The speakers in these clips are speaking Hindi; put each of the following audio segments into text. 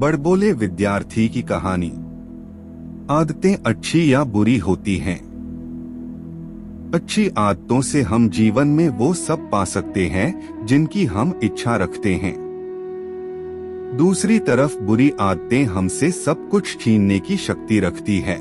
बड़बोले विद्यार्थी की कहानी। आदतें अच्छी या बुरी होती हैं। अच्छी आदतों से हम जीवन में वो सब पा सकते हैं जिनकी हम इच्छा रखते हैं। दूसरी तरफ बुरी आदतें हमसे सब कुछ छीनने की शक्ति रखती है।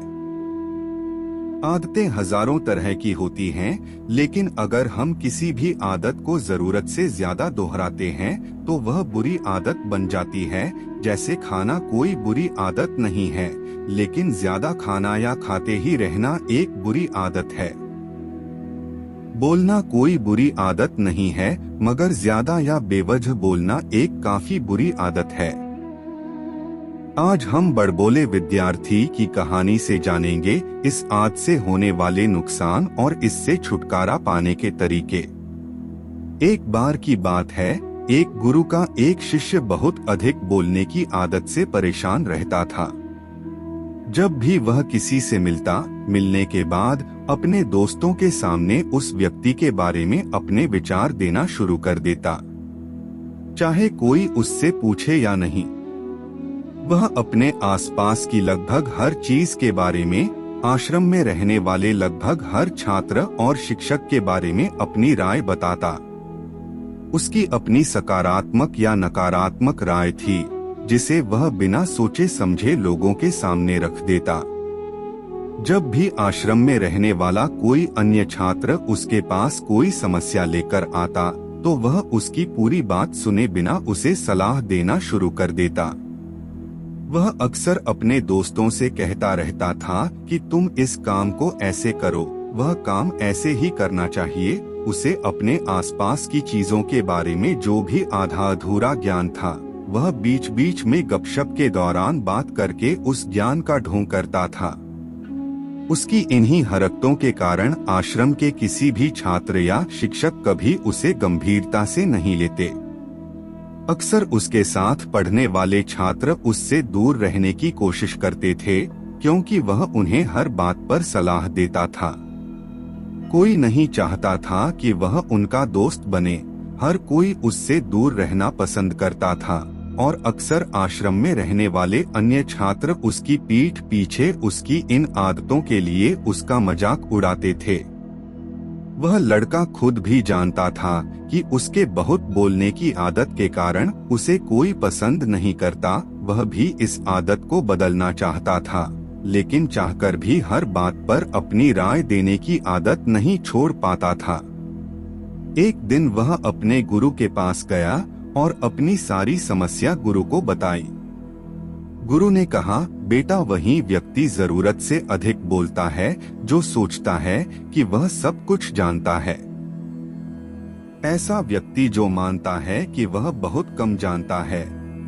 आदतें हजारों तरह की होती हैं, लेकिन अगर हम किसी भी आदत को जरूरत से ज्यादा दोहराते हैं तो वह बुरी आदत बन जाती है। जैसे खाना कोई बुरी आदत नहीं है, लेकिन ज्यादा खाना या खाते ही रहना एक बुरी आदत है। बोलना कोई बुरी आदत नहीं है, मगर ज्यादा या बेवजह बोलना एक काफी बुरी आदत है। आज हम बड़बोले विद्यार्थी की कहानी से जानेंगे इस आदत से होने वाले नुकसान और इससे छुटकारा पाने के तरीके। एक बार की बात है, एक गुरु का एक शिष्य बहुत अधिक बोलने की आदत से परेशान रहता था। जब भी वह किसी से मिलने के बाद अपने दोस्तों के सामने उस व्यक्ति के बारे में अपने विचार देना शुरू कर देता, चाहे कोई उससे पूछे या नहीं। वह अपने आसपास की लगभग हर चीज के बारे में, आश्रम में रहने वाले लगभग हर छात्र और शिक्षक के बारे में अपनी राय बताता। उसकी अपनी सकारात्मक या नकारात्मक राय थी, जिसे वह बिना सोचे समझे लोगों के सामने रख देता। जब भी आश्रम में रहने वाला कोई अन्य छात्र उसके पास कोई समस्या लेकर आता, तो वह उसकी पूरी बात सुने बिना उसे सलाह देना शुरू कर देता। वह अक्सर अपने दोस्तों से कहता रहता था कि तुम इस काम को ऐसे करो, वह काम ऐसे ही करना चाहिए। उसे अपने आसपास की चीजों के बारे में जो भी आधा अधूरा ज्ञान था, वह बीच बीच में गपशप के दौरान बात करके उस ज्ञान का ढोंग करता था। उसकी इन्हीं हरकतों के कारण आश्रम के किसी भी छात्र या शिक्षक कभी उसे गंभीरता से नहीं लेते। अक्सर उसके साथ पढ़ने वाले छात्र उससे दूर रहने की कोशिश करते थे, क्योंकि वह उन्हें हर बात पर सलाह देता था। कोई नहीं चाहता था कि वह उनका दोस्त बने, हर कोई उससे दूर रहना पसंद करता था, और अक्सर आश्रम में रहने वाले अन्य छात्र उसकी पीठ पीछे उसकी इन आदतों के लिए उसका मजाक उड़ाते थे। वह लड़का खुद भी जानता था कि उसके बहुत बोलने की आदत के कारण उसे कोई पसंद नहीं करता। वह भी इस आदत को बदलना चाहता था, लेकिन चाहकर भी हर बात पर अपनी राय देने की आदत नहीं छोड़ पाता था। एक दिन वह अपने गुरु के पास गया और अपनी सारी समस्या गुरु को बताई। गुरु ने कहा, बेटा, वही व्यक्ति जरूरत से अधिक बोलता है जो सोचता है कि वह सब कुछ जानता है। ऐसा व्यक्ति जो मानता है कि वह बहुत कम जानता है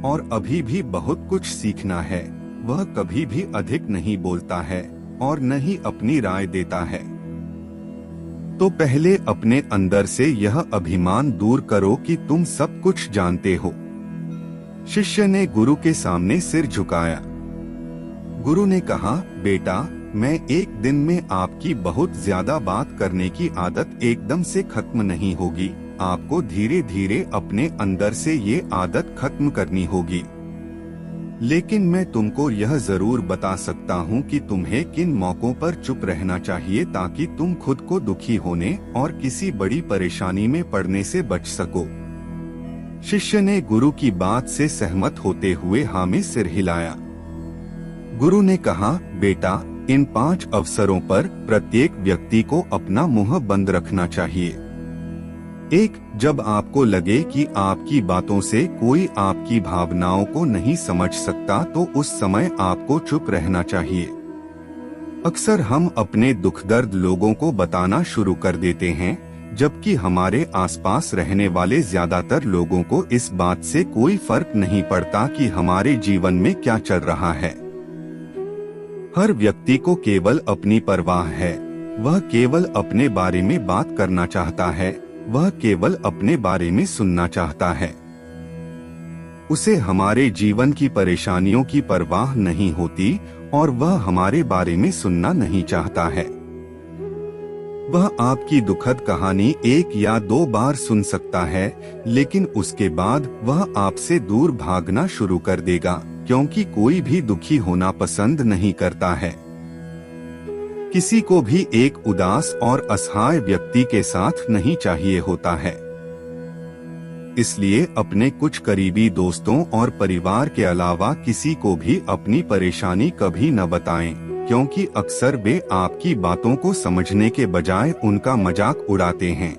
और अभी भी बहुत कुछ सीखना है, वह कभी भी अधिक नहीं बोलता है और न ही अपनी राय देता है। तो पहले अपने अंदर से यह अभिमान दूर करो कि तुम सब कुछ जानते हो। शिष्य ने गुरु के सामने सिर झुकाया। गुरु ने कहा, बेटा, मैं एक दिन में आपकी बहुत ज्यादा बात करने की आदत एकदम से खत्म नहीं होगी। आपको धीरे धीरे अपने अंदर से ये आदत खत्म करनी होगी। लेकिन मैं तुमको यह जरूर बता सकता हूँ कि तुम्हें किन मौकों पर चुप रहना चाहिए, ताकि तुम खुद को दुखी होने और किसी बड़ी परेशानी में पड़ने से बच सको। शिष्य ने गुरु की बात से सहमत होते हुए हाँ में सिर हिलाया। गुरु ने कहा, बेटा, इन 5 अवसरों पर प्रत्येक व्यक्ति को अपना मुंह बंद रखना चाहिए। 1. जब आपको लगे कि आपकी बातों से कोई आपकी भावनाओं को नहीं समझ सकता, तो उस समय आपको चुप रहना चाहिए। अक्सर हम अपने दुख दर्द लोगों को बताना शुरू कर देते हैं, जबकि हमारे आसपास रहने वाले ज्यादातर लोगों को इस बात से कोई फर्क नहीं पड़ता कि हमारे जीवन में क्या चल रहा है। हर व्यक्ति को केवल अपनी परवाह है। वह केवल अपने बारे में बात करना चाहता है, वह केवल अपने बारे में सुनना चाहता है। उसे हमारे जीवन की परेशानियों की परवाह नहीं होती और वह हमारे बारे में सुनना नहीं चाहता है। वह आपकी दुखद कहानी 1 या 2 बार सुन सकता है, लेकिन उसके बाद वह आपसे दूर भागना शुरू कर देगा। क्योंकि कोई भी दुखी होना पसंद नहीं करता है। किसी को भी एक उदास और असहाय व्यक्ति के साथ नहीं चाहिए होता है। इसलिए अपने कुछ करीबी दोस्तों और परिवार के अलावा किसी को भी अपनी परेशानी कभी न बताएं, क्योंकि अक्सर वे आपकी बातों को समझने के बजाय उनका मजाक उड़ाते हैं।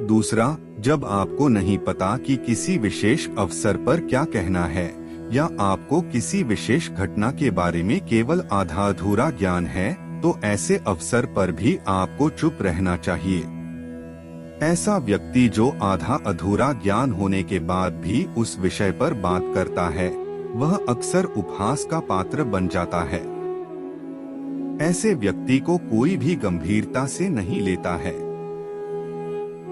दूसरा, जब आपको नहीं पता कि किसी विशेष अवसर पर क्या कहना है या आपको किसी विशेष घटना के बारे में केवल आधा अधूरा ज्ञान है, तो ऐसे अवसर पर भी आपको चुप रहना चाहिए। ऐसा व्यक्ति जो आधा अधूरा ज्ञान होने के बाद भी उस विषय पर बात करता है, वह अक्सर उपहास का पात्र बन जाता है। ऐसे व्यक्ति को कोई भी गंभीरता से नहीं लेता है।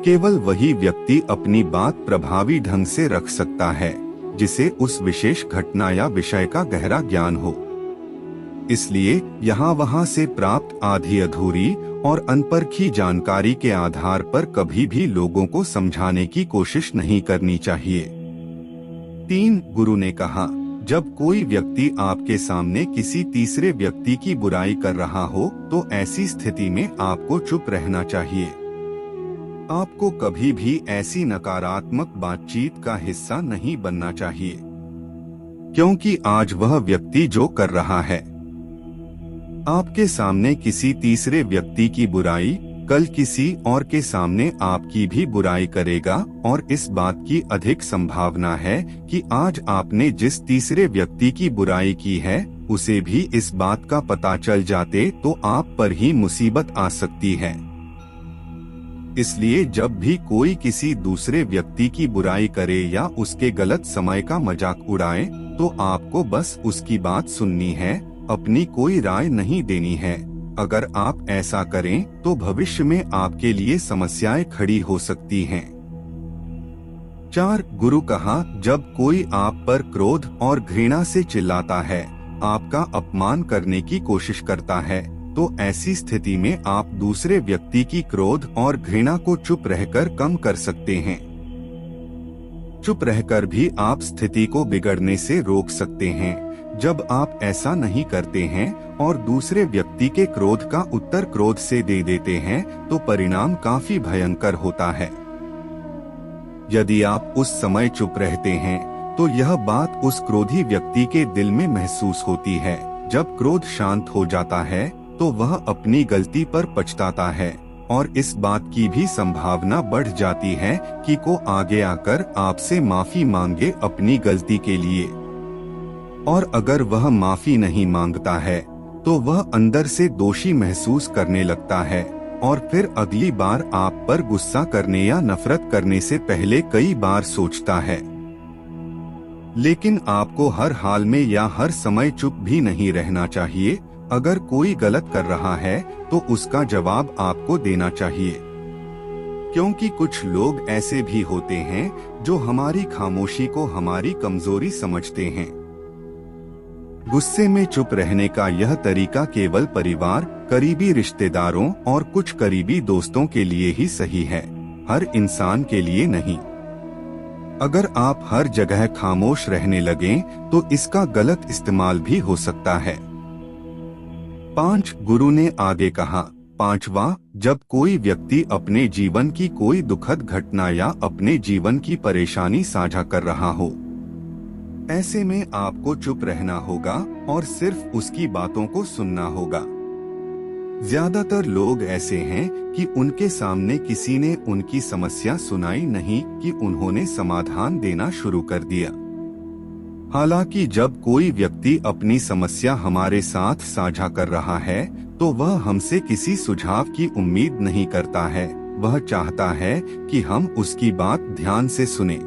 केवल वही व्यक्ति अपनी बात प्रभावी ढंग से रख सकता है जिसे उस विशेष घटना या विषय का गहरा ज्ञान हो। इसलिए यहाँ वहाँ से प्राप्त आधी अधूरी और अनपरखी जानकारी के आधार पर कभी भी लोगों को समझाने की कोशिश नहीं करनी चाहिए। 3, गुरु ने कहा, जब कोई व्यक्ति आपके सामने किसी तीसरे व्यक्ति की बुराई कर रहा हो तो ऐसी स्थिति में आपको चुप रहना चाहिए। आपको कभी भी ऐसी नकारात्मक बातचीत का हिस्सा नहीं बनना चाहिए, क्योंकि आज वह व्यक्ति जो कर रहा है आपके सामने किसी तीसरे व्यक्ति की बुराई, कल किसी और के सामने आपकी भी बुराई करेगा। और इस बात की अधिक संभावना है कि आज आपने जिस तीसरे व्यक्ति की बुराई की है उसे भी इस बात का पता चल जाते तो आप पर ही मुसीबत आ सकती है। इसलिए जब भी कोई किसी दूसरे व्यक्ति की बुराई करे या उसके गलत समय का मजाक उड़ाए, तो आपको बस उसकी बात सुननी है, अपनी कोई राय नहीं देनी है। अगर आप ऐसा करें तो भविष्य में आपके लिए समस्याएं खड़ी हो सकती हैं। 4, गुरु कहा, जब कोई आप पर क्रोध और घृणा से चिल्लाता है, आपका अपमान करने की कोशिश करता है, तो ऐसी स्थिति में आप दूसरे व्यक्ति की क्रोध और घृणा को चुप रहकर कम कर सकते हैं। चुप रहकर भी आप स्थिति को बिगड़ने से रोक सकते हैं। जब आप ऐसा नहीं करते हैं और दूसरे व्यक्ति के क्रोध का उत्तर क्रोध से दे देते हैं, तो परिणाम काफी भयंकर होता है। यदि आप उस समय चुप रहते हैं, तो यह बात उस क्रोधी व्यक्ति के दिल में महसूस होती है। जब क्रोध शांत हो जाता है, तो वह अपनी गलती पर पछताता है और इस बात की भी संभावना बढ़ जाती है कि को आगे आकर आपसे माफी मांगे अपनी गलती के लिए। और अगर वह माफी नहीं मांगता है, तो वह अंदर से दोषी महसूस करने लगता है और फिर अगली बार आप पर गुस्सा करने या नफरत करने से पहले कई बार सोचता है। लेकिन आपको हर हाल में या हर समय चुप भी नहीं रहना चाहिए। अगर कोई गलत कर रहा है तो उसका जवाब आपको देना चाहिए, क्योंकि कुछ लोग ऐसे भी होते हैं जो हमारी खामोशी को हमारी कमजोरी समझते हैं। गुस्से में चुप रहने का यह तरीका केवल परिवार, करीबी रिश्तेदारों और कुछ करीबी दोस्तों के लिए ही सही है, हर इंसान के लिए नहीं। अगर आप हर जगह खामोश रहने लगें तो इसका गलत इस्तेमाल भी हो सकता है। 5, गुरु ने आगे कहा, 5वां, जब कोई व्यक्ति अपने जीवन की कोई दुखद घटना या अपने जीवन की परेशानी साझा कर रहा हो, ऐसे में आपको चुप रहना होगा और सिर्फ उसकी बातों को सुनना होगा। ज्यादातर लोग ऐसे हैं कि उनके सामने किसी ने उनकी समस्या सुनाई नहीं कि उन्होंने समाधान देना शुरू कर दिया। हालांकि जब कोई व्यक्ति अपनी समस्या हमारे साथ साझा कर रहा है, तो वह हमसे किसी सुझाव की उम्मीद नहीं करता है। वह चाहता है कि हम उसकी बात ध्यान से सुनें,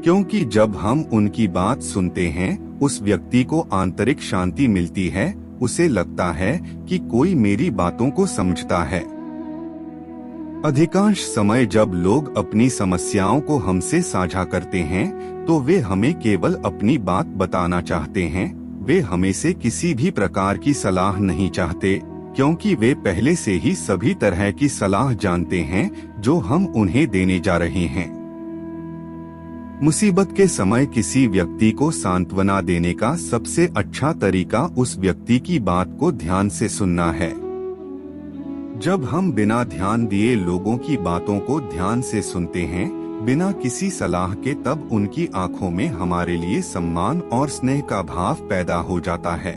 क्योंकि जब हम उनकी बात सुनते हैं, उस व्यक्ति को आंतरिक शांति मिलती है। उसे लगता है कि कोई मेरी बातों को समझता है। अधिकांश समय जब लोग अपनी समस्याओं को हमसे साझा करते हैं, तो वे हमें केवल अपनी बात बताना चाहते हैं। वे हमें से किसी भी प्रकार की सलाह नहीं चाहते, क्योंकि वे पहले से ही सभी तरह की सलाह जानते हैं जो हम उन्हें देने जा रहे हैं। मुसीबत के समय किसी व्यक्ति को सांत्वना देने का सबसे अच्छा तरीका उस व्यक्ति की बात को ध्यान से सुनना है। जब हम बिना ध्यान दिए लोगों की बातों को ध्यान से सुनते हैं, बिना किसी सलाह के, तब उनकी आंखों में हमारे लिए सम्मान और स्नेह का भाव पैदा हो जाता है।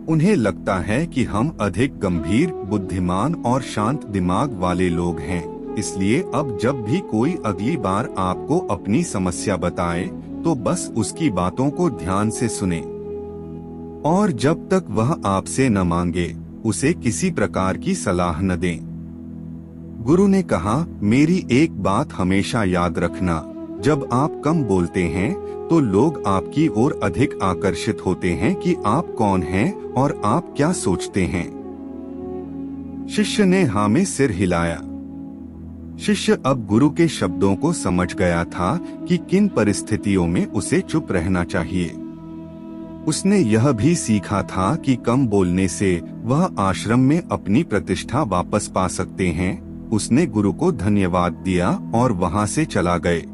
उन्हें लगता है कि हम अधिक गंभीर, बुद्धिमान और शांत दिमाग वाले लोग हैं। इसलिए अब जब भी कोई अगली बार आपको अपनी समस्या बताए, तो बस उसकी बातों को ध्यान से सुने और जब तक वह आपसे न मांगे, उसे किसी प्रकार की सलाह न दें। गुरु ने कहा, मेरी एक बात हमेशा याद रखना, जब आप कम बोलते हैं तो लोग आपकी ओर अधिक आकर्षित होते हैं कि आप कौन हैं और आप क्या सोचते हैं। शिष्य ने हाँ में सिर हिलाया। शिष्य अब गुरु के शब्दों को समझ गया था कि किन परिस्थितियों में उसे चुप रहना चाहिए। उसने यह भी सीखा था कि कम बोलने से वह आश्रम में अपनी प्रतिष्ठा वापस पा सकते हैं। उसने गुरु को धन्यवाद दिया और वहां से चला गए।